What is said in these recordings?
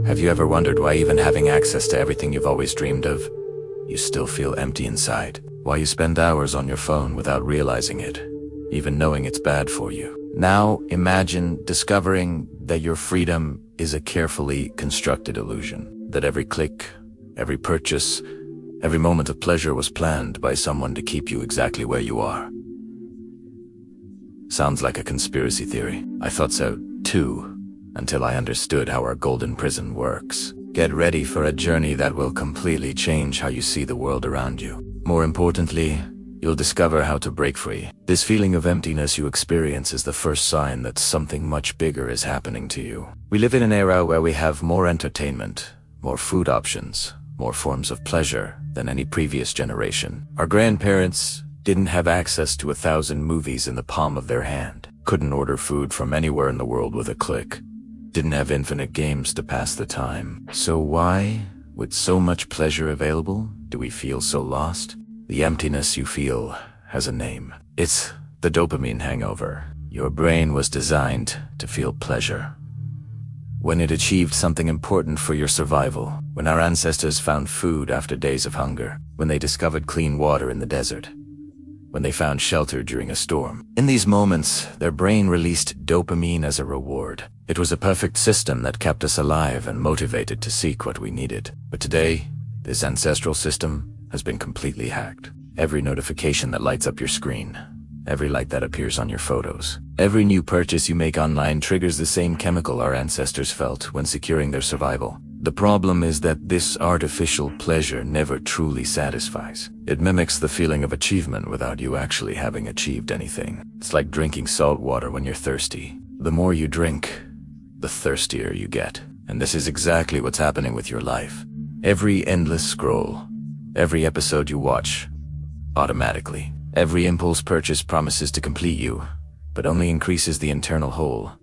Have you ever wondered why, even having access to everything you've always dreamed of, you still feel empty inside? Why you spend hours on your phone without realizing it, even knowing it's bad for you? Now imagine discovering that your freedom is a carefully constructed illusion, that every click, every purchase, every moment of pleasure was planned by someone to keep you exactly where you are. Sounds like a conspiracy theory. I thought so too, until I understood how our golden prison works. Get ready for a journey that will completely change how you see the world around you. More importantly, you'll discover how to break free. This feeling of emptiness you experience is the first sign that something much bigger is happening to you. We live in an era where we have more entertainment, more food options, more forms of pleasure than any previous generation. Our grandparents didn't have access to 1,000 movies in the palm of their hand, couldn't order food from anywhere in the world with a click, didn't have infinite games to pass the time. So why, with so much pleasure available, do we feel so lost? The emptiness you feel has a name. It's the dopamine hangover. Your brain was designed to feel pleasure when it achieved something important for your survival, when our ancestors found food after days of hunger, when they discovered clean water in the desert, when they found shelter during a storm. In these moments, their brain released dopamine as a reward. It was a perfect system that kept us alive and motivated to seek what we needed. But today, this ancestral system has been completely hacked. Every notification that lights up your screen, every like that appears on your photos, every new purchase you make online triggers the same chemical our ancestors felt when securing their survival. The problem is that this artificial pleasure never truly satisfies. It mimics the feeling of achievement without you actually having achieved anything. It's like drinking salt water when you're thirsty. The more you drink, the thirstier you get. And this is exactly what's happening with your life. Every endless scroll, every episode you watch, automatically. Every impulse purchase promises to complete you, but only increases the internal hole.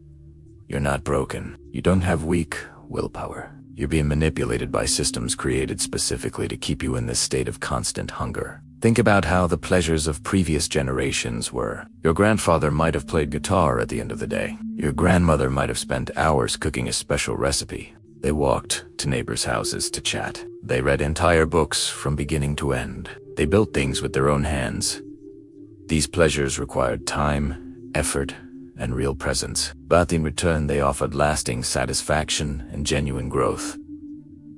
You're not broken. You don't have weak willpower. You're being manipulated by systems created specifically to keep you in this state of constant hunger. Think about how the pleasures of previous generations were. Your grandfather might have played guitar at the end of the day. Your grandmother might have spent hours cooking a special recipe. They walked to neighbors' houses to chat. They read entire books from beginning to end. They built things with their own hands. These pleasures required time, effort, and real presence, but in return they offered lasting satisfaction and genuine growth.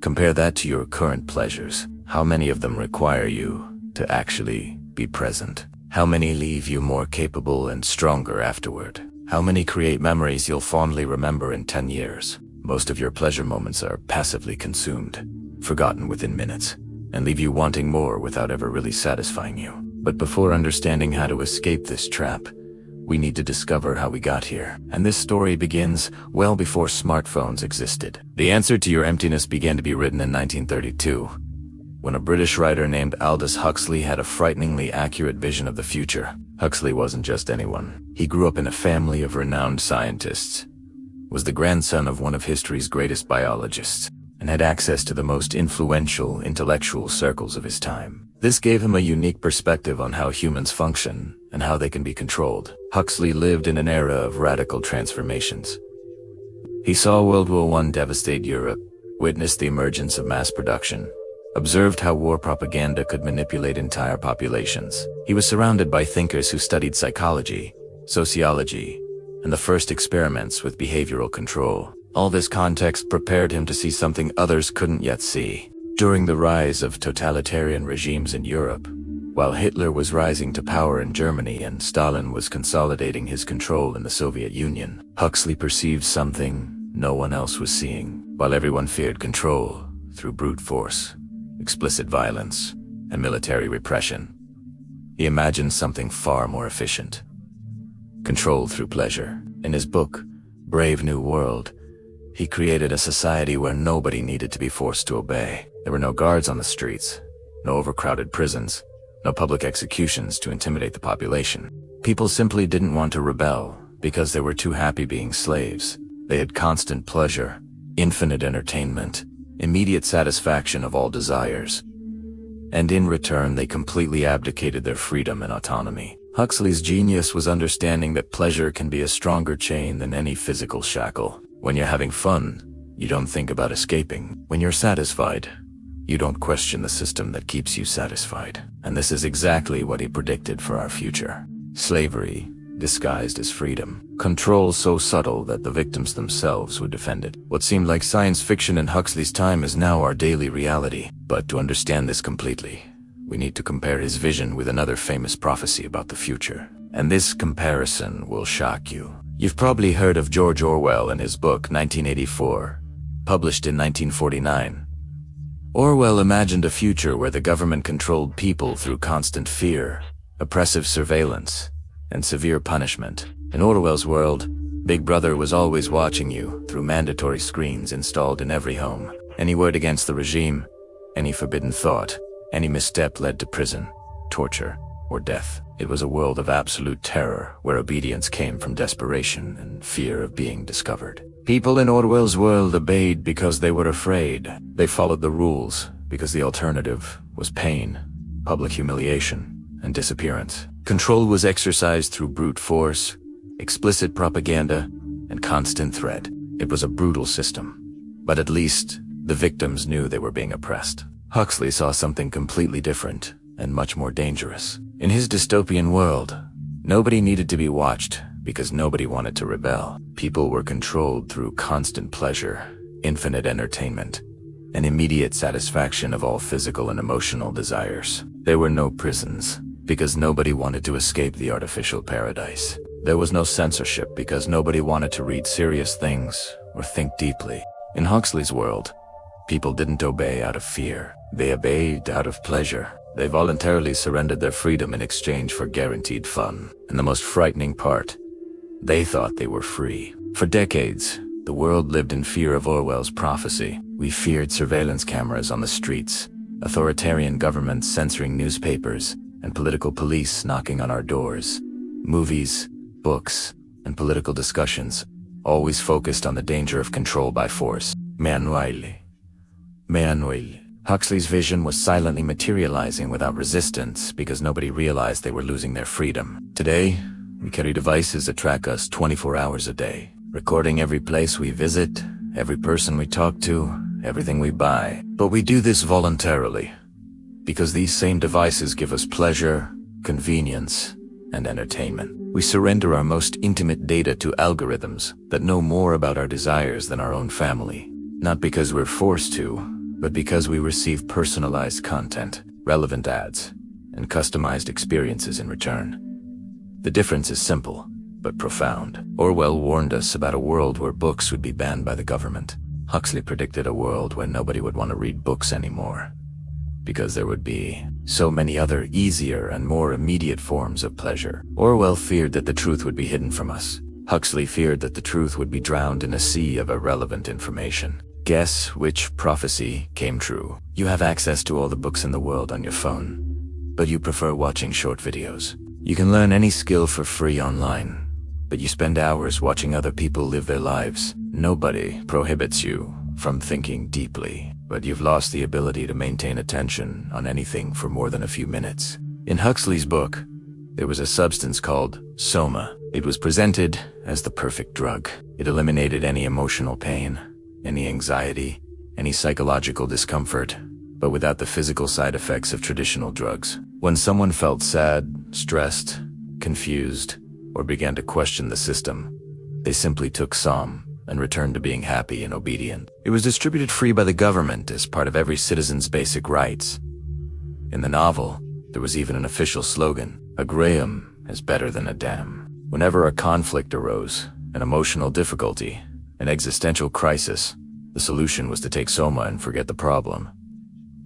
Compare that to your current pleasures. How many of them require you to actually be present? How many leave you more capable and stronger afterward? How many create memories you'll fondly remember in 10 years? Most of your pleasure moments are passively consumed, forgotten within minutes, and leave you wanting more without ever really satisfying you. But before understanding how to escape this trap, we need to discover how we got here. And this story begins well before smartphones existed. The answer to your emptiness began to be written in 1932, when a British writer named Aldous Huxley had a frighteningly accurate vision of the future. Huxley wasn't just anyone. He grew up in a family of renowned scientists, was the grandson of one of history's greatest biologists, and had access to the most influential intellectual circles of his time. This gave him a unique perspective on how humans function and how they can be controlled. Huxley lived in an era of radical transformations. He saw World War I devastate Europe, witnessed the emergence of mass production, observed how war propaganda could manipulate entire populations. He was surrounded by thinkers who studied psychology, sociology, and the first experiments with behavioral control. All this context prepared him to see something others couldn't yet see. During the rise of totalitarian regimes in Europe, while Hitler was rising to power in Germany and Stalin was consolidating his control in the Soviet Union, Huxley perceived something no one else was seeing. While everyone feared control through brute force, explicit violence, and military repression, he imagined something far more efficient: control through pleasure. In his book, Brave New World, he created a society where nobody needed to be forced to obey. There were no guards on the streets, no overcrowded prisons, no public executions to intimidate the population. People simply didn't want to rebel because they were too happy being slaves. They had constant pleasure, infinite entertainment, immediate satisfaction of all desires. And in return, they completely abdicated their freedom and autonomy. Huxley's genius was understanding that pleasure can be a stronger chain than any physical shackle. When you're having fun, you don't think about escaping. When you're satisfied, you don't question the system that keeps you satisfied. And this is exactly what he predicted for our future. Slavery, disguised as freedom. Control so subtle that the victims themselves would defend it. What seemed like science fiction in Huxley's time is now our daily reality. But to understand this completely, we need to compare his vision with another famous prophecy about the future. And this comparison will shock you. You've probably heard of George Orwell and his book 1984, published in 1949. Orwell imagined a future where the government controlled people through constant fear, oppressive surveillance, and severe punishment. In Orwell's world, Big Brother was always watching you through mandatory screens installed in every home. Any word against the regime, any forbidden thought, any misstep led to prison, torture, or death. It was a world of absolute terror where obedience came from desperation and fear of being discovered. People in Orwell's world obeyed because they were afraid. They followed the rules because the alternative was pain, public humiliation, and disappearance. Control was exercised through brute force, explicit propaganda, and constant threat. It was a brutal system, but at least the victims knew they were being oppressed. Huxley saw something completely different and much more dangerous. In his dystopian world, nobody needed to be watched because nobody wanted to rebel. People were controlled through constant pleasure, infinite entertainment, and immediate satisfaction of all physical and emotional desires. There were no prisons because nobody wanted to escape the artificial paradise. There was no censorship because nobody wanted to read serious things or think deeply. In Huxley's world, people didn't obey out of fear. They obeyed out of pleasure. They voluntarily surrendered their freedom in exchange for guaranteed fun. And the most frightening part, they thought they were free. For decades, the world lived in fear of Orwell's prophecy. We feared surveillance cameras on the streets, authoritarian governments censoring newspapers, and political police knocking on our doors. Movies, books, and political discussions always focused on the danger of control by force. Manuel. Huxley's vision was silently materializing without resistance because nobody realized they were losing their freedom. Today, we carry devices that track us 24 hours a day, recording every place we visit, every person we talk to, everything we buy. But we do this voluntarily, because these same devices give us pleasure, convenience, and entertainment. We surrender our most intimate data to algorithms that know more about our desires than our own family. Not because we're forced to, but because we receive personalized content, relevant ads, and customized experiences in return. The difference is simple, but profound. Orwell warned us about a world where books would be banned by the government. Huxley predicted a world where nobody would want to read books anymore, because there would be so many other easier and more immediate forms of pleasure. Orwell feared that the truth would be hidden from us. Huxley feared that the truth would be drowned in a sea of irrelevant information. Guess which prophecy came true? You have access to all the books in the world on your phone, but you prefer watching short videos. You can learn any skill for free online, but you spend hours watching other people live their lives. Nobody prohibits you from thinking deeply, but you've lost the ability to maintain attention on anything for more than a few minutes. In Huxley's book, there was a substance called soma. It was presented as the perfect drug. It eliminated any emotional pain, any anxiety, any psychological discomfort, but without the physical side effects of traditional drugs. When someone felt sad, stressed, confused, or began to question the system, they simply took some and returned to being happy and obedient. It was distributed free by the government as part of every citizen's basic rights. In the novel, there was even an official slogan, "A Graham is better than a damn." Whenever a conflict arose, an emotional difficulty, an existential crisis, the solution was to take soma and forget the problem.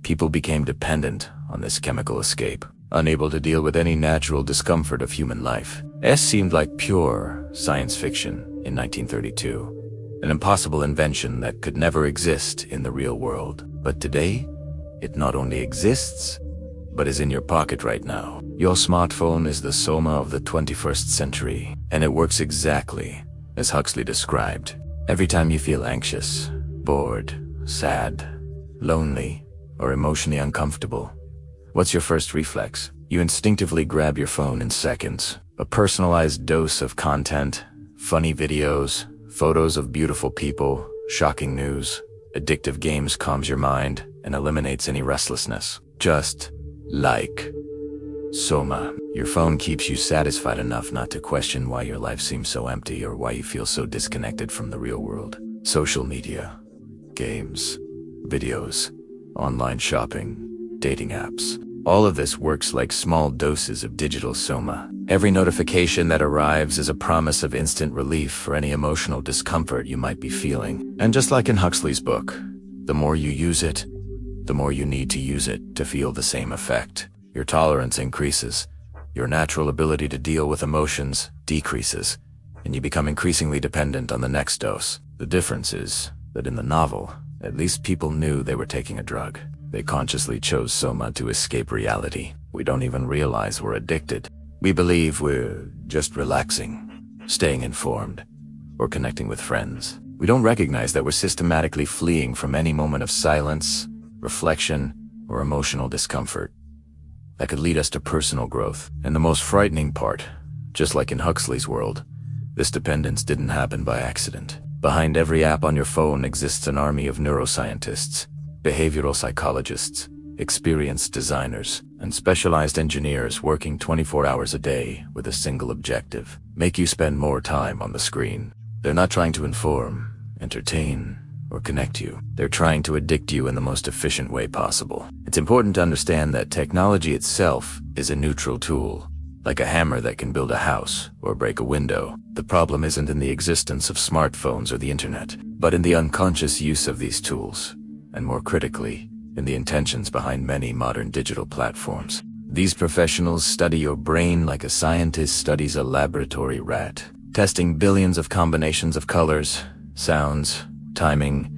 People became dependent on this chemical escape, unable to deal with any natural discomfort of human life. S seemed like pure science fiction in 1932, an impossible invention that could never exist in the real world. But today, it not only exists, but is in your pocket right now. Your smartphone is the soma of the 21st century, and it works exactly as Huxley described. Every time you feel anxious, bored, sad, lonely, or emotionally uncomfortable, what's your first reflex? You instinctively grab your phone in seconds. A personalized dose of content, funny videos, photos of beautiful people, shocking news, addictive games calms your mind and eliminates any restlessness. Just like Soma, your phone keeps you satisfied enough not to question why your life seems so empty or why you feel so disconnected from the real world. Social media, games, videos, online shopping, dating apps. All of this works like small doses of digital soma. Every notification that arrives is a promise of instant relief for any emotional discomfort you might be feeling. And just like in Huxley's book, the more you use it, the more you need to use it to feel the same effect. Your tolerance increases, your natural ability to deal with emotions decreases, and you become increasingly dependent on the next dose. The difference is that in the novel, at least people knew they were taking a drug. They consciously chose soma to escape reality. We don't even realize we're addicted. We believe we're just relaxing, staying informed, or connecting with friends. We don't recognize that we're systematically fleeing from any moment of silence, reflection, or emotional discomfort that could lead us to personal growth. And the most frightening part, just like in Huxley's world, this dependence didn't happen by accident. Behind every app on your phone exists an army of neuroscientists, behavioral psychologists, experienced designers, and specialized engineers working 24 hours a day with a single objective: make you spend more time on the screen. They're not trying to inform, entertain, or connect you. They're trying to addict you in the most efficient way possible. It's important to understand that technology itself is a neutral tool, like a hammer that can build a house or break a window. The problem isn't in the existence of smartphones or the internet, but in the unconscious use of these tools, and more critically, in the intentions behind many modern digital platforms. These professionals study your brain like a scientist studies a laboratory rat, testing billions of combinations of colors, sounds, timing,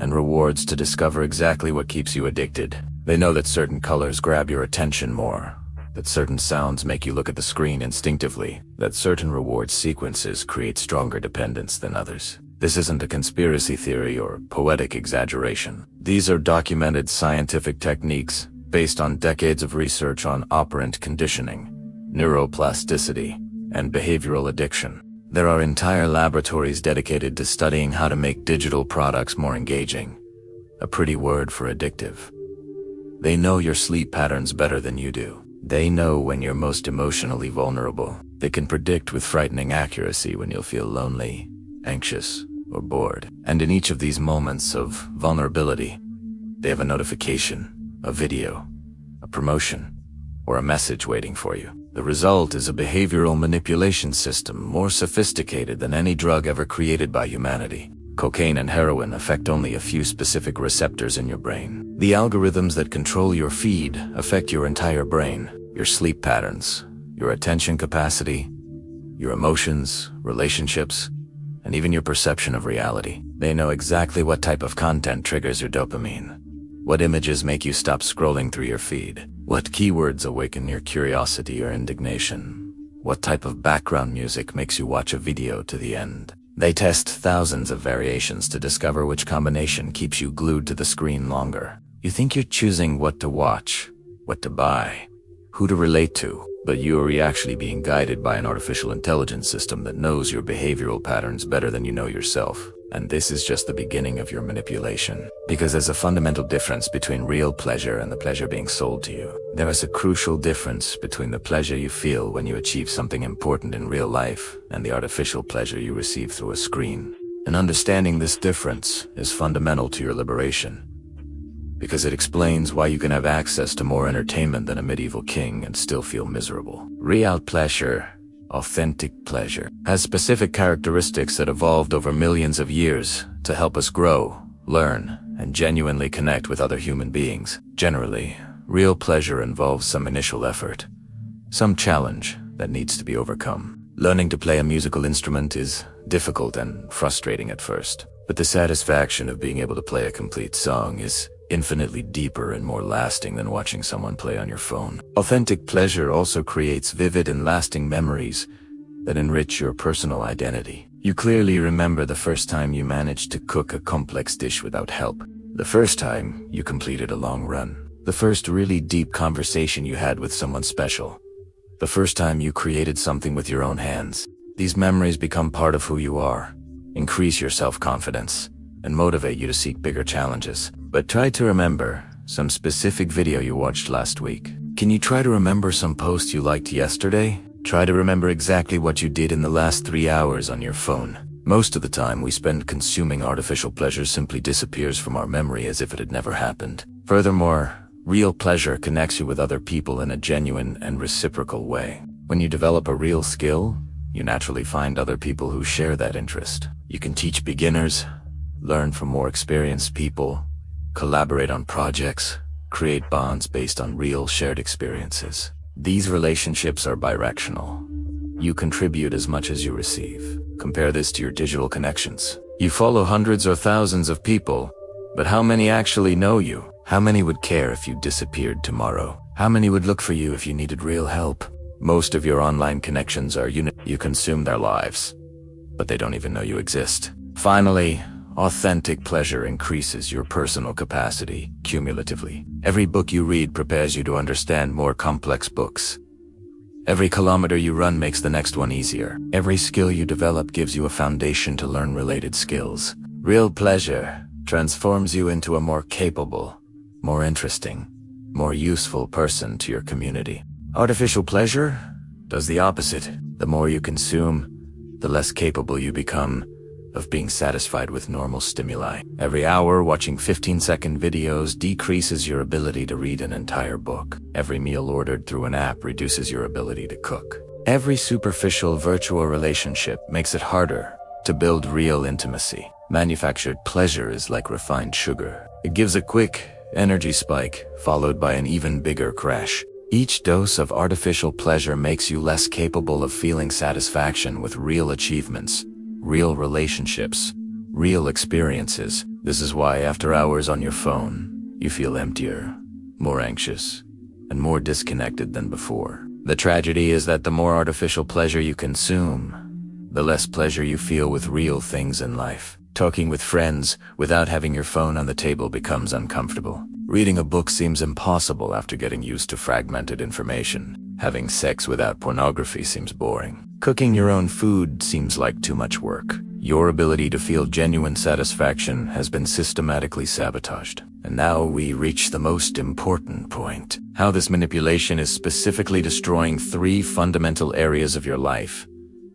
and rewards to discover exactly what keeps you addicted. They know that certain colors grab your attention more, that certain sounds make you look at the screen instinctively, that certain reward sequences create stronger dependence than others. This isn't a conspiracy theory or poetic exaggeration. These are documented scientific techniques based on decades of research on operant conditioning, neuroplasticity, and behavioral addiction. There are entire laboratories dedicated to studying how to make digital products more engaging, a pretty word for addictive. They know your sleep patterns better than you do. They know when you're most emotionally vulnerable. They can predict with frightening accuracy when you'll feel lonely, anxious, or bored. And in each of these moments of vulnerability, they have a notification, a video, a promotion, or a message waiting for you. The result is a behavioral manipulation system more sophisticated than any drug ever created by humanity. Cocaine and heroin affect only a few specific receptors in your brain. The algorithms that control your feed affect your entire brain, your sleep patterns, your attention capacity, your emotions, relationships, and even your perception of reality. They know exactly what type of content triggers your dopamine, what images make you stop scrolling through your feed, what keywords awaken your curiosity or indignation, what type of background music makes you watch a video to the end. They test thousands of variations to discover which combination keeps you glued to the screen longer. You think you're choosing what to watch, what to buy, who to relate to, but you are actually being guided by an artificial intelligence system that knows your behavioral patterns better than you know yourself. And this is just the beginning of your manipulation. Because there's a fundamental difference between real pleasure and the pleasure being sold to you. There is a crucial difference between the pleasure you feel when you achieve something important in real life and the artificial pleasure you receive through a screen. And understanding this difference is fundamental to your liberation, because it explains why you can have access to more entertainment than a medieval king and still feel miserable. Real pleasure, authentic pleasure, has specific characteristics that evolved over millions of years to help us grow, learn, and genuinely connect with other human beings. Generally, real pleasure involves some initial effort, some challenge that needs to be overcome. Learning to play a musical instrument is difficult and frustrating at first, but the satisfaction of being able to play a complete song is infinitely deeper and more lasting than watching someone play on your phone. Authentic pleasure also creates vivid and lasting memories that enrich your personal identity. You clearly remember the first time you managed to cook a complex dish without help, the first time you completed a long run, the first really deep conversation you had with someone special, the first time you created something with your own hands. These memories become part of who you are, increase your self-confidence, and motivate you to seek bigger challenges. But try to remember some specific video you watched last week. Can you try to remember some post you liked yesterday? Try to remember exactly what you did in the last 3 hours on your phone. Most of the time we spend consuming artificial pleasure simply disappears from our memory as if it had never happened. Furthermore, real pleasure connects you with other people in a genuine and reciprocal way. When you develop a real skill, you naturally find other people who share that interest. You can teach beginners, learn from more experienced people, collaborate on projects, create bonds based on real shared experiences. These relationships are bidirectional. You contribute as much as you receive. Compare this to your digital connections. You follow hundreds or thousands of people, but how many actually know you? How many would care if you disappeared tomorrow? How many would look for you if you needed real help? Most of your online connections are you consume their lives, but they don't even know you exist. Finally, authentic pleasure increases your personal capacity cumulatively. Every book you read prepares you to understand more complex books. Every kilometer you run makes the next one easier. Every skill you develop gives you a foundation to learn related skills. Real pleasure transforms you into a more capable, more interesting, more useful person to your community. Artificial pleasure does the opposite. The more you consume, the less capable you become of being satisfied with normal stimuli. Every hour watching 15-second videos decreases your ability to read an entire book. Every meal ordered through an app reduces your ability to cook. Every superficial virtual relationship makes it harder to build real intimacy. Manufactured pleasure is like refined sugar. It gives a quick energy spike, followed by an even bigger crash. Each dose of artificial pleasure makes you less capable of feeling satisfaction with real achievements, real relationships, real experiences. This is why after hours on your phone, you feel emptier, more anxious, and more disconnected than before. The tragedy is that the more artificial pleasure you consume, the less pleasure you feel with real things in life. Talking with friends without having your phone on the table becomes uncomfortable. Reading a book seems impossible after getting used to fragmented information. Having sex without pornography seems boring. Cooking your own food seems like too much work. Your ability to feel genuine satisfaction has been systematically sabotaged. And now we reach the most important point. How this manipulation is specifically destroying 3 fundamental areas of your life,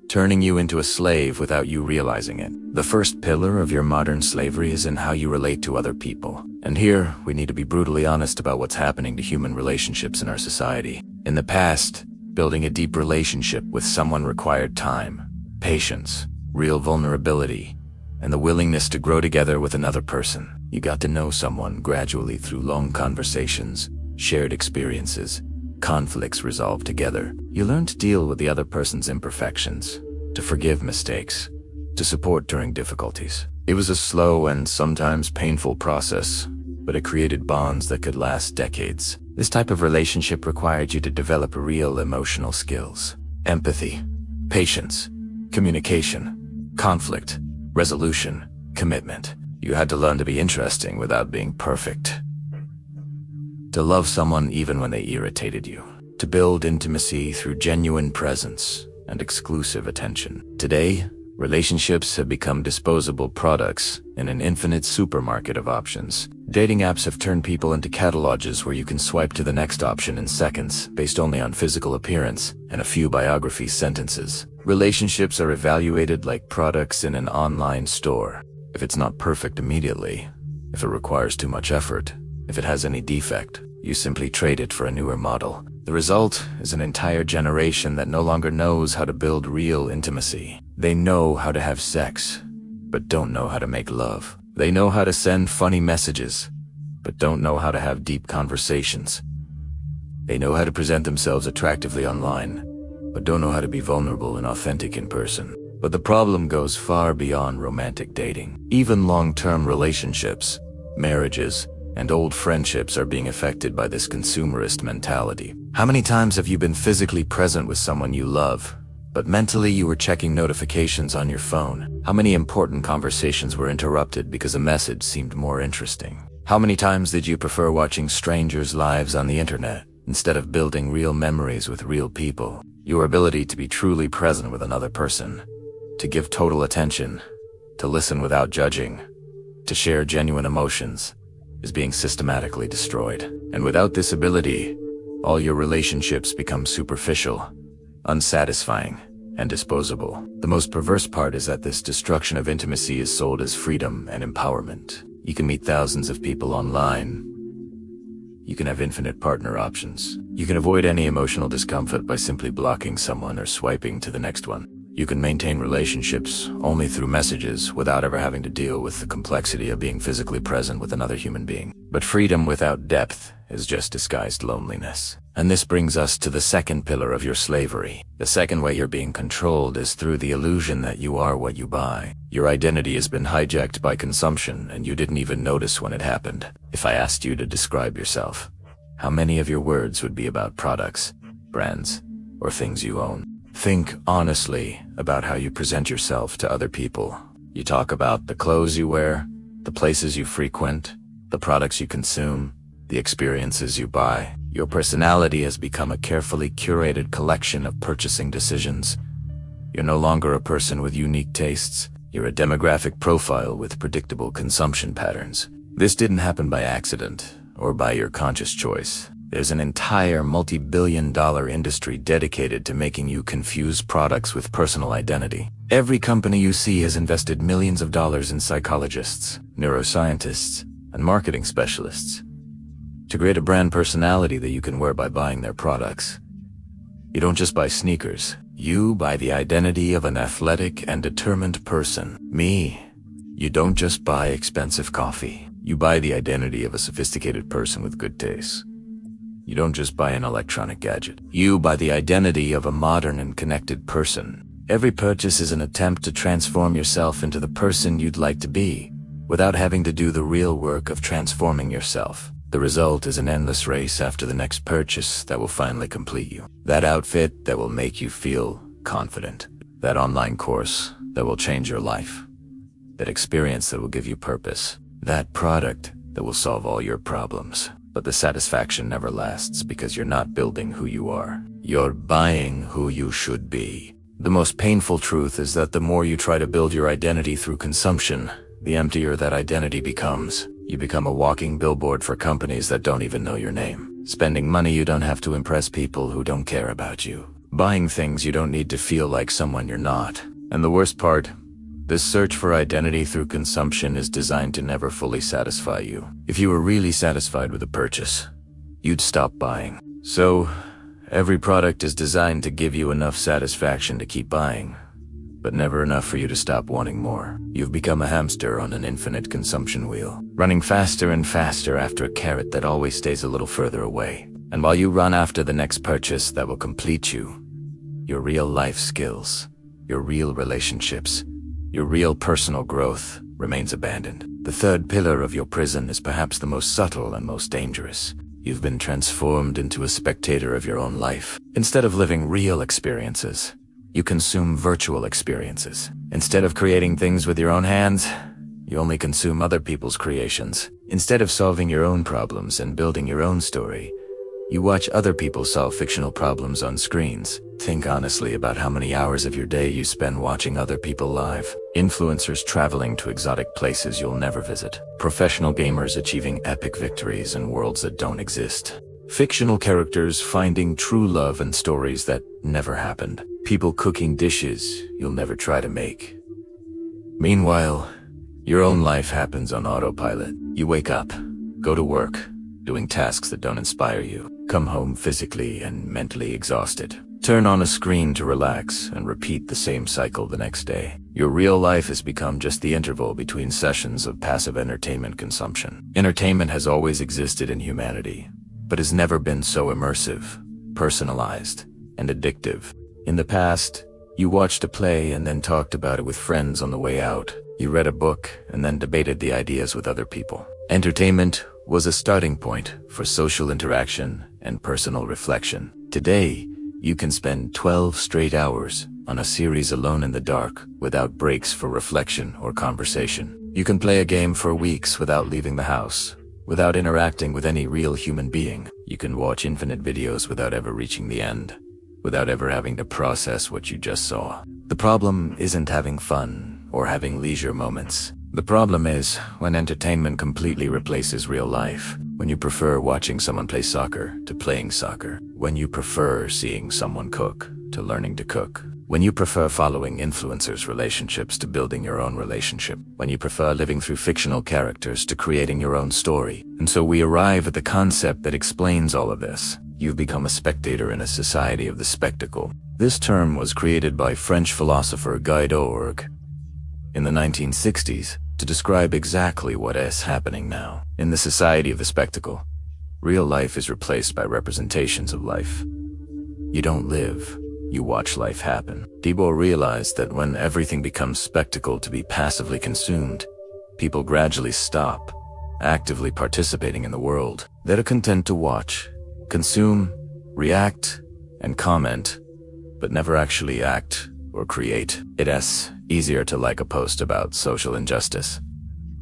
turning you into a slave without you realizing it. The first pillar of your modern slavery is in how you relate to other people. And here, we need to be brutally honest about what's happening to human relationships in our society. In the past, building a deep relationship with someone required time, patience, real vulnerability, and the willingness to grow together with another person. You got to know someone gradually through long conversations, shared experiences, conflicts resolved together. You learn to deal with the other person's imperfections, to forgive mistakes, to support during difficulties. It was a slow and sometimes painful process, but it created bonds that could last decades. This type of relationship required you to develop real emotional skills: empathy, patience, communication, conflict, resolution, commitment. You had to learn to be interesting without being perfect, to love someone even when they irritated you, to build intimacy through genuine presence and exclusive attention. Today, relationships have become disposable products in an infinite supermarket of options. Dating apps have turned people into catalogs where you can swipe to the next option in seconds based only on physical appearance and a few biography sentences. Relationships are evaluated like products in an online store. If it's not perfect immediately, if it requires too much effort, if it has any defect, you simply trade it for a newer model. The result is an entire generation that no longer knows how to build real intimacy. They know how to have sex, but don't know how to make love. They know how to send funny messages, but don't know how to have deep conversations. They know how to present themselves attractively online, but don't know how to be vulnerable and authentic in person. But the problem goes far beyond romantic dating. Even long-term relationships, marriages, and old friendships are being affected by this consumerist mentality. How many times have you been physically present with someone you love, but mentally you were checking notifications on your phone? How many important conversations were interrupted because a message seemed more interesting? How many times did you prefer watching strangers' lives on the internet instead of building real memories with real people? Your ability to be truly present with another person, to give total attention, to listen without judging, to share genuine emotions, is being systematically destroyed. And without this ability, all your relationships become superficial, unsatisfying, and disposable. The most perverse part is that this destruction of intimacy is sold as freedom and empowerment. You can meet thousands of people online. You can have infinite partner options. You can avoid any emotional discomfort by simply blocking someone or swiping to the next one. You can maintain relationships only through messages without ever having to deal with the complexity of being physically present with another human being. But freedom without depth is just disguised loneliness. And this brings us to the second pillar of your slavery. The second way you're being controlled is through the illusion that you are what you buy. Your identity has been hijacked by consumption, and you didn't even notice when it happened. If I asked you to describe yourself, how many of your words would be about products, brands, or things you own? Think honestly about how you present yourself to other people. You talk about the clothes you wear, the places you frequent, the products you consume, the experiences you buy. Your personality has become a carefully curated collection of purchasing decisions. You're no longer a person with unique tastes. You're a demographic profile with predictable consumption patterns. This didn't happen by accident or by your conscious choice. There's an entire multi-billion-dollar industry dedicated to making you confuse products with personal identity. Every company you see has invested millions of dollars in psychologists, neuroscientists, and marketing specialists to create a brand personality that you can wear by buying their products. You don't just buy sneakers. You buy the identity of an athletic and determined person. Me. You don't just buy expensive coffee. You buy the identity of a sophisticated person with good taste. You don't just buy an electronic gadget. You buy the identity of a modern and connected person. Every purchase is an attempt to transform yourself into the person you'd like to be, without having to do the real work of transforming yourself. The result is an endless race after the next purchase that will finally complete you. That outfit that will make you feel confident. That online course that will change your life. That experience that will give you purpose. That product that will solve all your problems. But the satisfaction never lasts because you're not building who you are. You're buying who you should be. The most painful truth is that the more you try to build your identity through consumption, the emptier that identity becomes. You become a walking billboard for companies that don't even know your name. Spending money you don't have to impress people who don't care about you. Buying things you don't need to feel like someone you're not. And the worst part, this search for identity through consumption is designed to never fully satisfy you. If you were really satisfied with a purchase, you'd stop buying. So, every product is designed to give you enough satisfaction to keep buying, but never enough for you to stop wanting more. You've become a hamster on an infinite consumption wheel, running faster and faster after a carrot that always stays a little further away. And while you run after the next purchase that will complete you, your real life skills, your real relationships, your real personal growth remains abandoned. The third pillar of your prison is perhaps the most subtle and most dangerous. You've been transformed into a spectator of your own life. Instead of living real experiences, you consume virtual experiences. Instead of creating things with your own hands, you only consume other people's creations. Instead of solving your own problems and building your own story, you watch other people solve fictional problems on screens. Think honestly about how many hours of your day you spend watching other people live. Influencers traveling to exotic places you'll never visit. Professional gamers achieving epic victories in worlds that don't exist. Fictional characters finding true love in stories that never happened. People cooking dishes you'll never try to make. Meanwhile, your own life happens on autopilot. You wake up, go to work, doing tasks that don't inspire you. Come home physically and mentally exhausted. Turn on a screen to relax and repeat the same cycle the next day. Your real life has become just the interval between sessions of passive entertainment consumption. Entertainment has always existed in humanity, but has never been so immersive, personalized, and addictive. In the past, you watched a play and then talked about it with friends on the way out. You read a book and then debated the ideas with other people. Entertainment was a starting point for social interaction and personal reflection. Today, you can spend 12 straight hours on a series alone in the dark without breaks for reflection or conversation. You can play a game for weeks without leaving the house, without interacting with any real human being. You can watch infinite videos without ever reaching the end, without ever having to process what you just saw. The problem isn't having fun or having leisure moments. The problem is when entertainment completely replaces real life. When you prefer watching someone play soccer to playing soccer. When you prefer seeing someone cook to learning to cook. When you prefer following influencers' relationships to building your own relationship. When you prefer living through fictional characters to creating your own story. And so we arrive at the concept that explains all of this. You've become a spectator in a society of the spectacle. This term was created by French philosopher Guy Debord in the 1960s to describe exactly what is happening now. In the society of the spectacle, real life is replaced by representations of life. You don't live, you watch life happen. Debord realized that when everything becomes spectacle to be passively consumed, people gradually stop actively participating in the world. They're content to watch, consume, react, and comment, but never actually act or create. It's easier to like a post about social injustice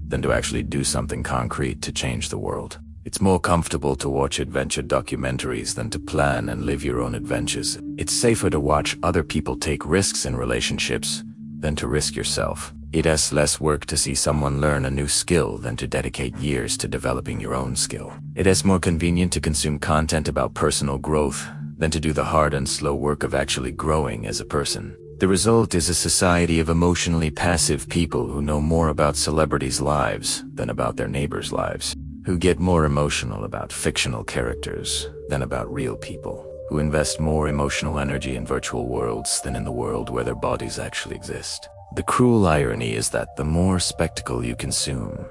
than to actually do something concrete to change the world. It's more comfortable to watch adventure documentaries than to plan and live your own adventures. It's safer to watch other people take risks in relationships than to risk yourself. It's less work to see someone learn a new skill than to dedicate years to developing your own skill. It's more convenient to consume content about personal growth than to do the hard and slow work of actually growing as a person. The result is a society of emotionally passive people who know more about celebrities' lives than about their neighbors' lives, who get more emotional about fictional characters than about real people, who invest more emotional energy in virtual worlds than in the world where their bodies actually exist. The cruel irony is that the more spectacle you consume,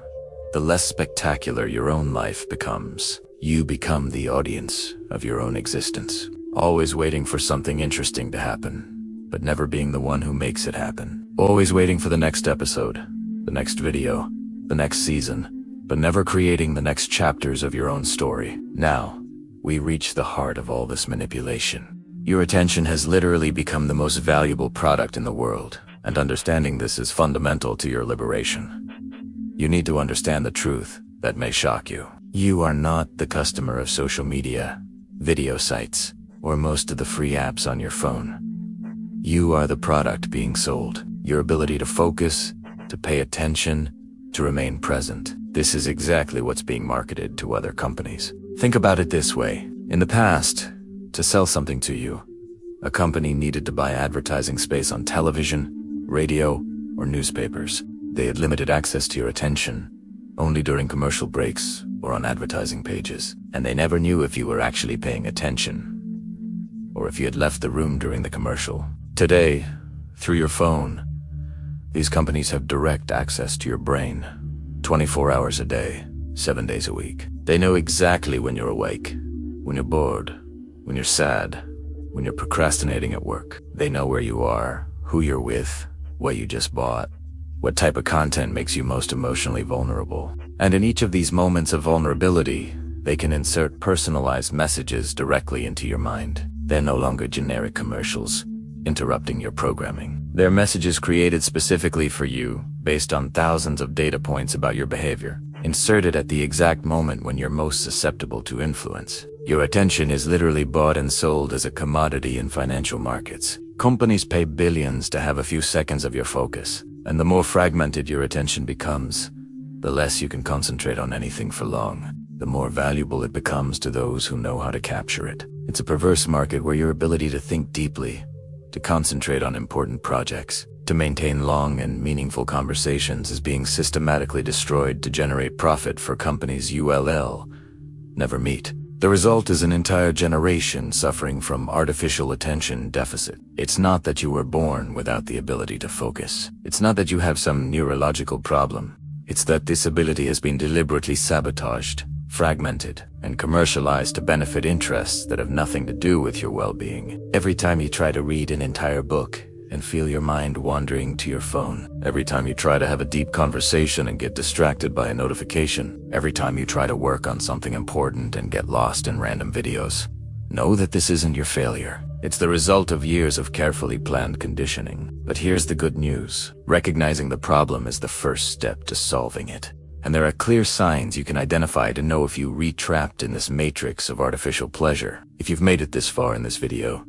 the less spectacular your own life becomes. You become the audience of your own existence, always waiting for something interesting to happen, but never being the one who makes it happen. Always waiting for the next episode, the next video, the next season, but never creating the next chapters of your own story. Now, we reach the heart of all this manipulation. Your attention has literally become the most valuable product in the world, and understanding this is fundamental to your liberation. You need to understand the truth that may shock you. You are not the customer of social media, video sites, or most of the free apps on your phone. You are the product being sold. Your ability to focus, to pay attention, to remain present. This is exactly what's being marketed to other companies. Think about it this way. In the past, to sell something to you, a company needed to buy advertising space on television, radio, or newspapers. They had limited access to your attention, only during commercial breaks or on advertising pages, and they never knew if you were actually paying attention, or if you had left the room during the commercial. Today, through your phone, these companies have direct access to your brain, 24 hours a day, 7 days a week. They know exactly when you're awake, when you're bored, when you're sad, when you're procrastinating at work. They know where you are, who you're with, what you just bought, what type of content makes you most emotionally vulnerable. And in each of these moments of vulnerability, they can insert personalized messages directly into your mind. They're no longer generic commercials interrupting your programming. They're messages created specifically for you, based on thousands of data points about your behavior, inserted at the exact moment when you're most susceptible to influence. Your attention is literally bought and sold as a commodity in financial markets. Companies pay billions to have a few seconds of your focus, and the more fragmented your attention becomes, the less you can concentrate on anything for long. The more valuable it becomes to those who know how to capture it. It's a perverse market where your ability to think deeply, to concentrate on important projects, to maintain long and meaningful conversations is being systematically destroyed to generate profit for companies you'll never meet. The result is an entire generation suffering from artificial attention deficit. It's not that you were born without the ability to focus. It's not that you have some neurological problem. It's that this ability has been deliberately sabotaged, fragmented, and commercialized to benefit interests that have nothing to do with your well-being. Every time you try to read an entire book and feel your mind wandering to your phone, every time you try to have a deep conversation and get distracted by a notification, every time you try to work on something important and get lost in random videos, know that this isn't your failure. It's the result of years of carefully planned conditioning. But here's the good news. Recognizing the problem is the first step to solving it. And there are clear signs you can identify to know if you re-trapped in this matrix of artificial pleasure. If you've made it this far in this video,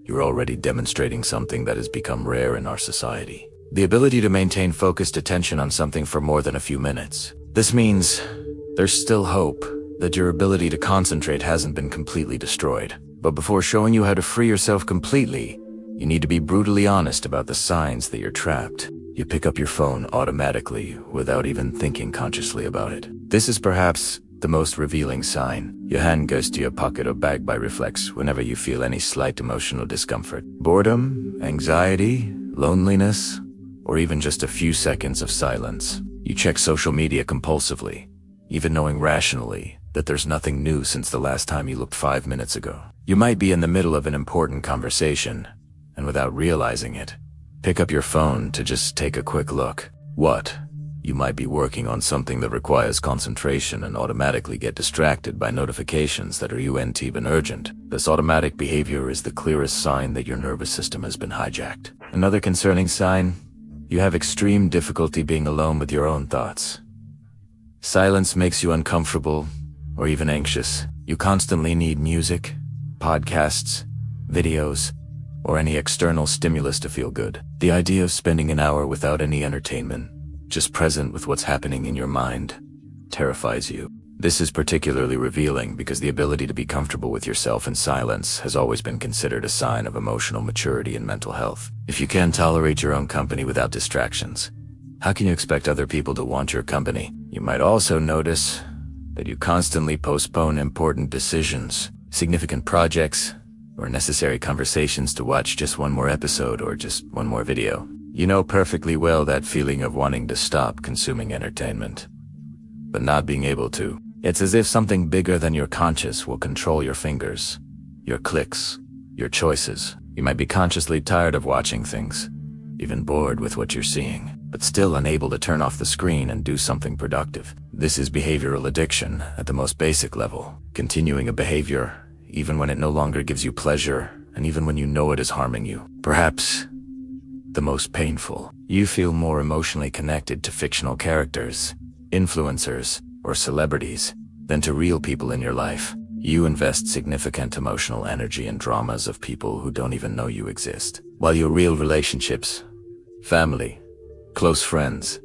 you're already demonstrating something that has become rare in our society. the ability to maintain focused attention on something for more than a few minutes. This means there's still hope that your ability to concentrate hasn't been completely destroyed. But before showing you how to free yourself completely, you need to be brutally honest about the signs that you're trapped. You pick up your phone automatically without even thinking consciously about it. This is perhaps the most revealing sign. Your hand goes to your pocket or bag by reflex whenever you feel any slight emotional discomfort. Boredom, anxiety, loneliness, or even just a few seconds of silence. You check social media compulsively, even knowing rationally that there's nothing new since the last time you looked 5 minutes ago. You might be in the middle of an important conversation, and without realizing it, pick up your phone to just take a quick look. What? You might be working on something that requires concentration and automatically get distracted by notifications that are even urgent. This automatic behavior is the clearest sign that your nervous system has been hijacked. Another concerning sign, you have extreme difficulty being alone with your own thoughts. Silence makes you uncomfortable or even anxious. You constantly need music, podcasts, videos, or any external stimulus to feel good. The idea of spending an hour without any entertainment, just present with what's happening in your mind, terrifies you. This is particularly revealing because the ability to be comfortable with yourself in silence has always been considered a sign of emotional maturity and mental health. If you can't tolerate your own company without distractions, how can you expect other people to want your company? You might also notice that you constantly postpone important decisions, significant projects, or necessary conversations to watch just one more episode or just one more video. You know perfectly well that feeling of wanting to stop consuming entertainment, but not being able to. It's as if something bigger than your conscious will control your fingers, your clicks, your choices. You might be consciously tired of watching things, even bored with what you're seeing, but still unable to turn off the screen and do something productive. This is behavioral addiction at the most basic level, continuing a behavior even when it no longer gives you pleasure, and even when you know it is harming you. Perhaps the most painful. You feel more emotionally connected to fictional characters, influencers, or celebrities than to real people in your life. You invest significant emotional energy in dramas of people who don't even know you exist, while your real relationships, family, close friends,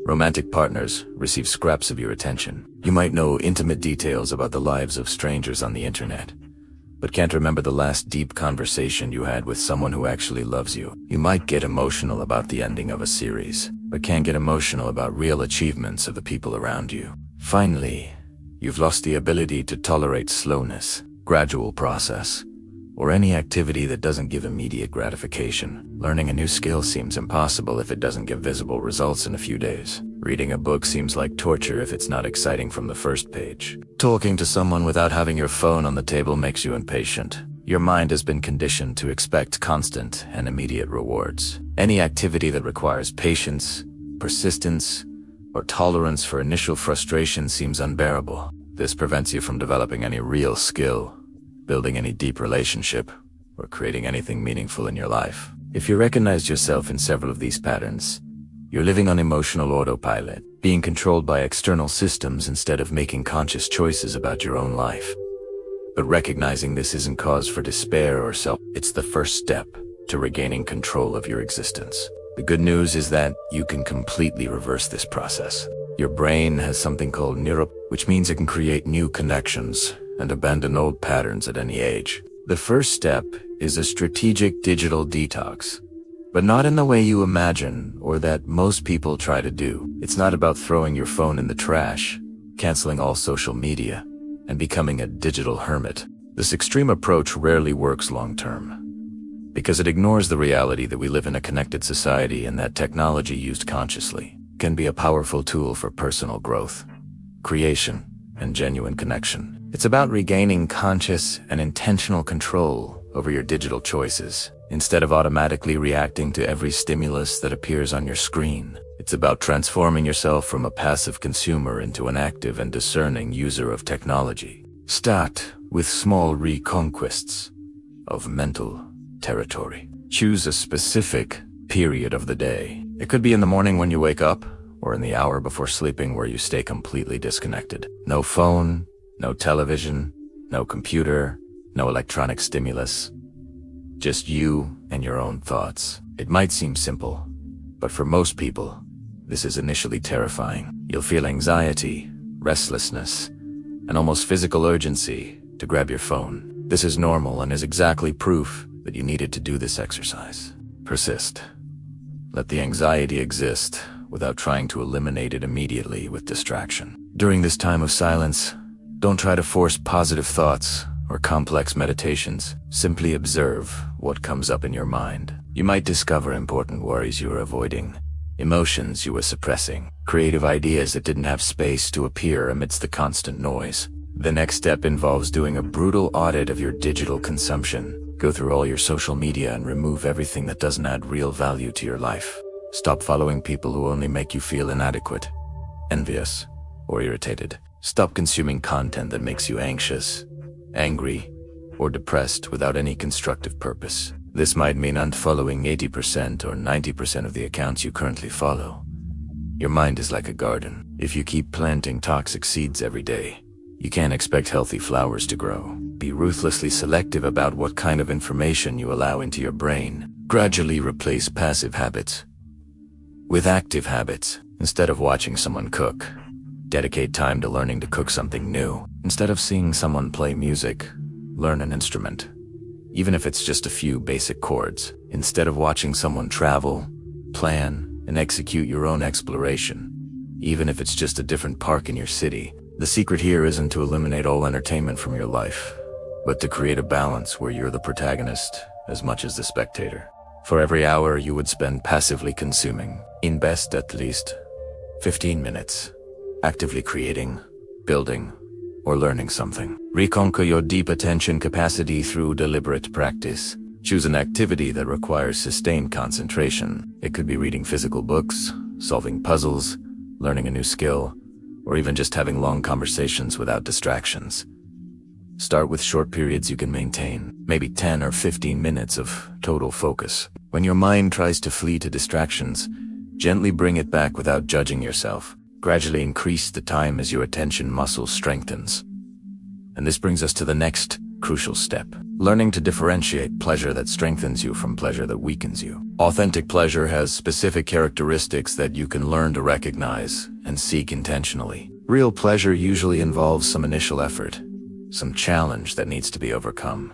romantic partners receive scraps of your attention. You might know intimate details about the lives of strangers on the internet, but can't remember the last deep conversation you had with someone who actually loves you. You might get emotional about the ending of a series, but can't get emotional about real achievements of the people around you. Finally, you've lost the ability to tolerate slowness, gradual process, or any activity that doesn't give immediate gratification. Learning a new skill seems impossible if it doesn't give visible results in a few days. Reading a book seems like torture if it's not exciting from the first page. Talking to someone without having your phone on the table makes you impatient. Your mind has been conditioned to expect constant and immediate rewards. Any activity that requires patience, persistence, or tolerance for initial frustration seems unbearable. This prevents you from developing any real skill, building any deep relationship, or creating anything meaningful in your life. If you recognize yourself in several of these patterns, you're living on emotional autopilot, being controlled by external systems instead of making conscious choices about your own life. But recognizing this isn't cause for despair or it's the first step to regaining control of your existence. The good news is that you can completely reverse this process. Your brain has something called which means it can create new connections and abandon old patterns at any age. The first step is a strategic digital detox, but not in the way you imagine or that most people try to do. It's not about throwing your phone in the trash, canceling all social media, and becoming a digital hermit. This extreme approach rarely works long-term, because it ignores the reality that we live in a connected society and that technology used consciously can be a powerful tool for personal growth, creation, and genuine connection. It's about regaining conscious and intentional control over your digital choices, instead of automatically reacting to every stimulus that appears on your screen. It's about transforming yourself from a passive consumer into an active and discerning user of technology. Start with small reconquests of mental territory. Choose a specific period of the day. It could be in the morning when you wake up, or in the hour before sleeping where you stay completely disconnected. No phone, no television, no computer, no electronic stimulus. Just you and your own thoughts. It might seem simple, But for most people, this is initially terrifying. You'll feel anxiety, restlessness, and almost physical urgency to grab your phone. This is normal and is exactly proof that you needed to do this exercise. Persist. Let the anxiety exist without trying to eliminate it immediately with distraction. During this time of silence, don't try to force positive thoughts or complex meditations. Simply observe what comes up in your mind. You might discover important worries you were avoiding, emotions you were suppressing, creative ideas that didn't have space to appear amidst the constant noise. The next step involves doing a brutal audit of your digital consumption. Go through all your social media and remove everything that doesn't add real value to your life. Stop following people who only make you feel inadequate, envious, or irritated. Stop consuming content that makes you anxious, angry, or depressed without any constructive purpose. This might mean unfollowing 80% or 90% of the accounts you currently follow. Your mind is like a garden. If you keep planting toxic seeds every day, you can't expect healthy flowers to grow. Be ruthlessly selective about what kind of information you allow into your brain. Gradually replace passive habits with active habits. Instead of watching someone cook, dedicate time to learning to cook something new. Instead of seeing someone play music, learn an instrument, even if it's just a few basic chords. Instead of watching someone travel, plan and execute your own exploration, even if it's just a different park in your city. The secret here isn't to eliminate all entertainment from your life, but to create a balance where you're the protagonist as much as the spectator. For every hour you would spend passively consuming, invest at least 15 minutes actively creating, building, or learning something. Reconquer your deep attention capacity through deliberate practice. Choose an activity that requires sustained concentration. It could be reading physical books, solving puzzles, learning a new skill, or even just having long conversations without distractions. Start with short periods you can maintain, maybe 10 or 15 minutes of total focus. When your mind tries to flee to distractions, gently bring it back without judging yourself. Gradually increase the time as your attention muscle strengthens. And this brings us to the next crucial step: learning to differentiate pleasure that strengthens you from pleasure that weakens you. Authentic pleasure has specific characteristics that you can learn to recognize and seek intentionally. Real pleasure usually involves some initial effort, some challenge that needs to be overcome.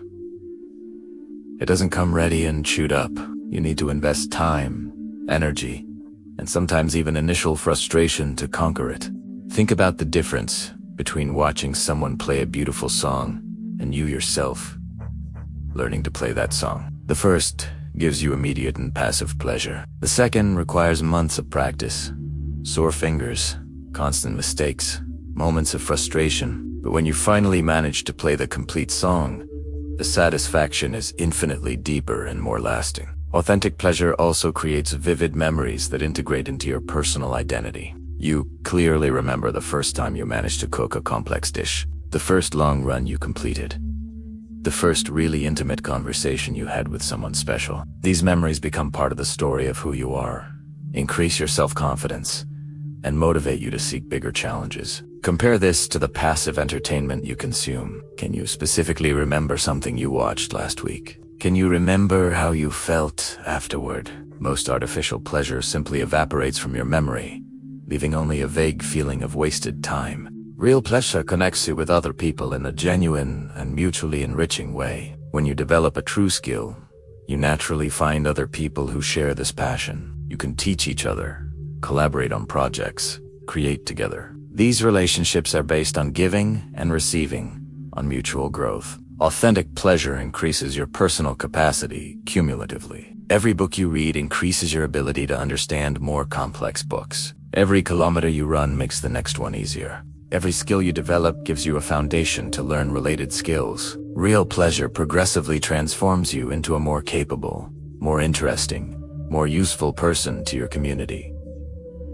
It doesn't come ready and chewed up. You need to invest time, energy, and sometimes even initial frustration to conquer it. Think about the difference between watching someone play a beautiful song and you yourself learning to play that song. The first gives you immediate and passive pleasure. The second requires months of practice, sore fingers, constant mistakes, moments of frustration. But when you finally manage to play the complete song, the satisfaction is infinitely deeper and more lasting. Authentic pleasure also creates vivid memories that integrate into your personal identity. You clearly remember the first time you managed to cook a complex dish, the first long run you completed, the first really intimate conversation you had with someone special. These memories become part of the story of who you are, increase your self-confidence, and motivate you to seek bigger challenges. Compare this to the passive entertainment you consume. Can you specifically remember something you watched last week? Can you remember how you felt afterward? Most artificial pleasure simply evaporates from your memory, leaving only a vague feeling of wasted time. Real pleasure connects you with other people in a genuine and mutually enriching way. When you develop a true skill, you naturally find other people who share this passion. You can teach each other, collaborate on projects, create together. These relationships are based on giving and receiving, on mutual growth. Authentic pleasure increases your personal capacity cumulatively. Every book you read increases your ability to understand more complex books. Every kilometer you run makes the next one easier. Every skill you develop gives you a foundation to learn related skills. Real pleasure progressively transforms you into a more capable, more interesting, more useful person to your community.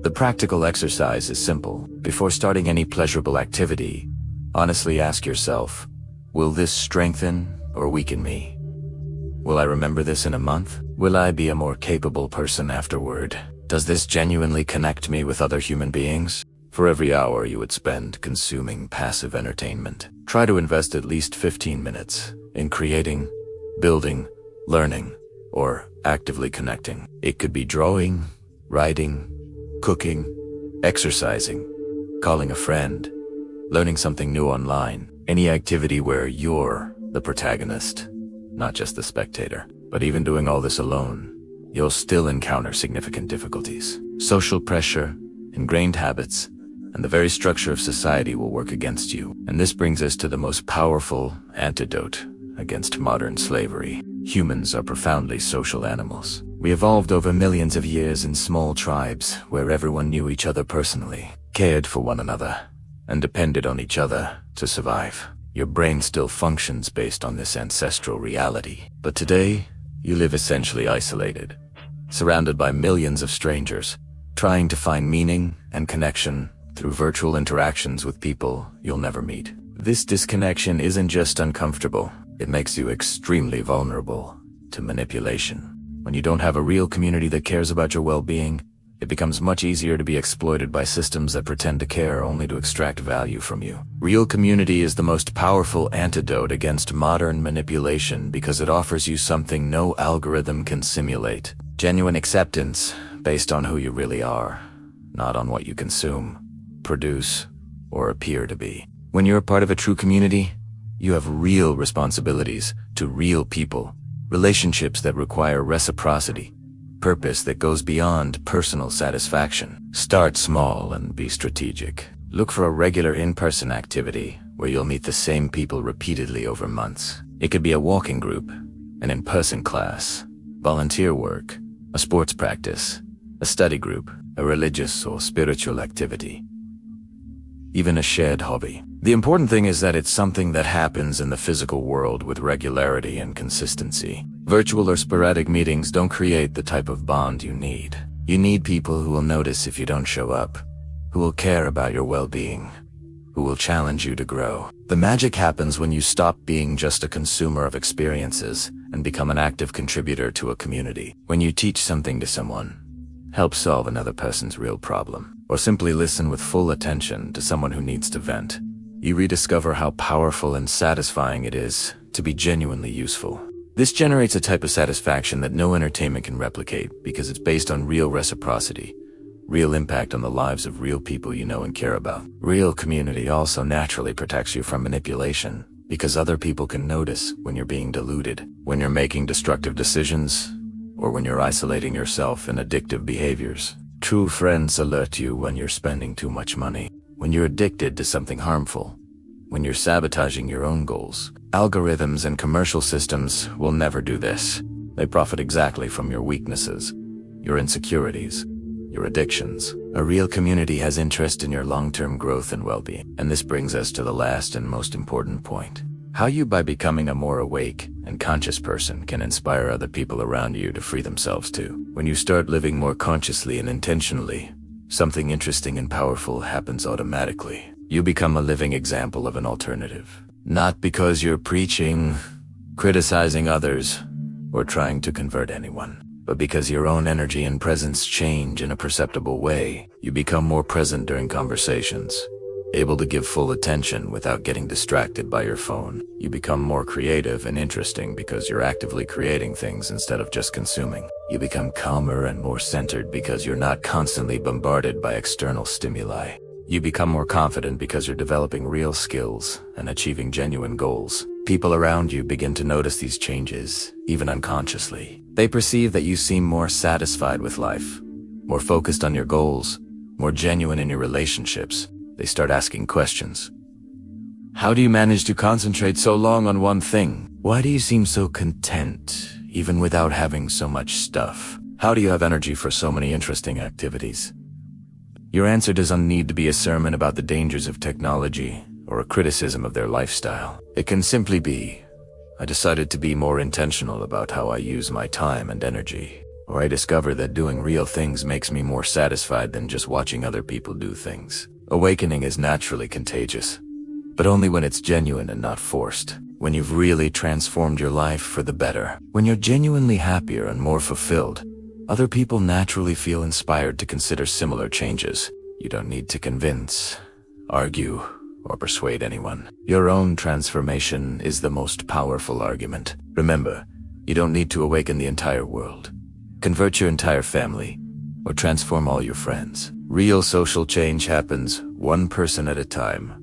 The practical exercise is simple. Before starting any pleasurable activity, honestly ask yourself, will this strengthen or weaken me? Will I remember this in a month? Will I be a more capable person afterward? Does this genuinely connect me with other human beings? For every hour you would spend consuming passive entertainment, try to invest at least 15 minutes in creating, building, learning, or actively connecting. It could be drawing, Writing, cooking, exercising, calling a friend, learning something new online. Any activity where you're the protagonist, not just the spectator. But even doing all this alone, you'll still encounter significant difficulties. Social pressure, ingrained habits, and the very structure of society will work against you. And this brings us to the most powerful antidote against modern slavery. Humans are profoundly social animals. We evolved over millions of years in small tribes where everyone knew each other personally, cared for one another, and depended on each other to survive. Your brain still functions based on this ancestral reality. But today, you live essentially isolated, surrounded by millions of strangers, trying to find meaning and connection through virtual interactions with people you'll never meet. This disconnection isn't just uncomfortable, it makes you extremely vulnerable to manipulation. When you don't have a real community that cares about your well-being, it becomes much easier to be exploited by systems that pretend to care only to extract value from you. Real community is the most powerful antidote against modern manipulation because it offers you something no algorithm can simulate. Genuine acceptance based on who you really are, not on what you consume, produce, or appear to be. When you're a part of a true community, you have real responsibilities to real people, relationships that require reciprocity, purpose that goes beyond personal satisfaction. Start small and be strategic. Look for a regular in-person activity where you'll meet the same people repeatedly over months. It could be a walking group, an in-person class, volunteer work, a sports practice, a study group, a religious or spiritual activity, even a shared hobby. The important thing is that it's something that happens in the physical world with regularity and consistency. Virtual or sporadic meetings don't create the type of bond you need. You need people who will notice if you don't show up, who will care about your well-being, who will challenge you to grow. The magic happens when you stop being just a consumer of experiences and become an active contributor to a community. When you teach something to someone, help solve another person's real problem, or simply listen with full attention to someone who needs to vent, you rediscover how powerful and satisfying it is to be genuinely useful. This generates a type of satisfaction that no entertainment can replicate because it's based on real reciprocity, real impact on the lives of real people you know and care about. Real community also naturally protects you from manipulation because other people can notice when you're being deluded, when you're making destructive decisions, or when you're isolating yourself in addictive behaviors. True friends alert you when you're spending too much money, when you're addicted to something harmful, when you're sabotaging your own goals. Algorithms and commercial systems will never do this. They profit exactly from your weaknesses, your insecurities, your addictions. A real community has interest in your long-term growth and well-being. And this brings us to the last and most important point. How you, by becoming a more awake and conscious person, can inspire other people around you to free themselves too. When you start living more consciously and intentionally, something interesting and powerful happens automatically. You become a living example of an alternative. Not because you're preaching, criticizing others, or trying to convert anyone, but because your own energy and presence change in a perceptible way. You become more present during conversations, able to give full attention without getting distracted by your phone. You become more creative and interesting because you're actively creating things instead of just consuming. You become calmer and more centered because you're not constantly bombarded by external stimuli. You become more confident because you're developing real skills and achieving genuine goals. People around you begin to notice these changes, even unconsciously. They perceive that you seem more satisfied with life, more focused on your goals, more genuine in your relationships. They start asking questions. How do you manage to concentrate so long on one thing? Why do you seem so content, even without having so much stuff? How do you have energy for so many interesting activities? Your answer doesn't need to be a sermon about the dangers of technology or a criticism of their lifestyle. It can simply be, I decided to be more intentional about how I use my time and energy. Or I discover that doing real things makes me more satisfied than just watching other people do things. Awakening is naturally contagious, but only when it's genuine and not forced. When you've really transformed your life for the better. When you're genuinely happier and more fulfilled, other people naturally feel inspired to consider similar changes. You don't need to convince, argue, or persuade anyone. Your own transformation is the most powerful argument. Remember, you don't need to awaken the entire world. Convert your entire family, or transform all your friends. Real social change happens one person at a time,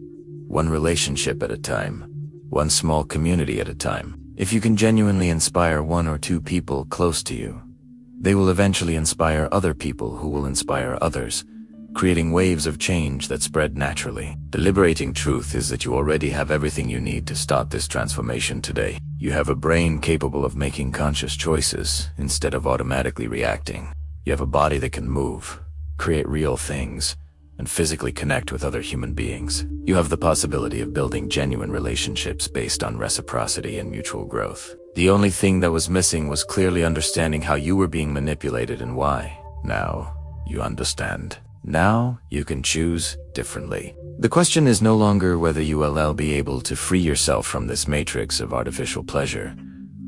one relationship at a time, one small community at a time. If you can genuinely inspire one or two people close to you, they will eventually inspire other people who will inspire others, creating waves of change that spread naturally. The liberating truth is that you already have everything you need to start this transformation today. You have a brain capable of making conscious choices instead of automatically reacting. You have a body that can move, create real things, and physically connect with other human beings. You have the possibility of building genuine relationships based on reciprocity and mutual growth. The only thing that was missing was clearly understanding how you were being manipulated and why. Now, you understand. Now, you can choose differently. The question is no longer whether you will be able to free yourself from this matrix of artificial pleasure,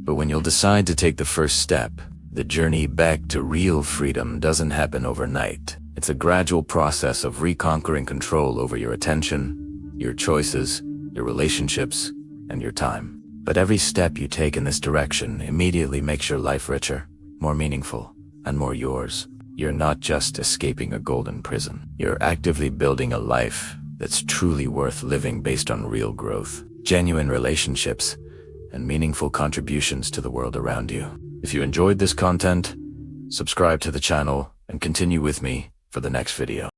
but when you'll decide to take the first step. The journey back to real freedom doesn't happen overnight. It's a gradual process of reconquering control over your attention, your choices, your relationships, and your time. But every step you take in this direction immediately makes your life richer, more meaningful, and more yours. You're not just escaping a golden prison. You're actively building a life that's truly worth living based on real growth, genuine relationships, and meaningful contributions to the world around you. If you enjoyed this content, subscribe to the channel and continue with me for the next video.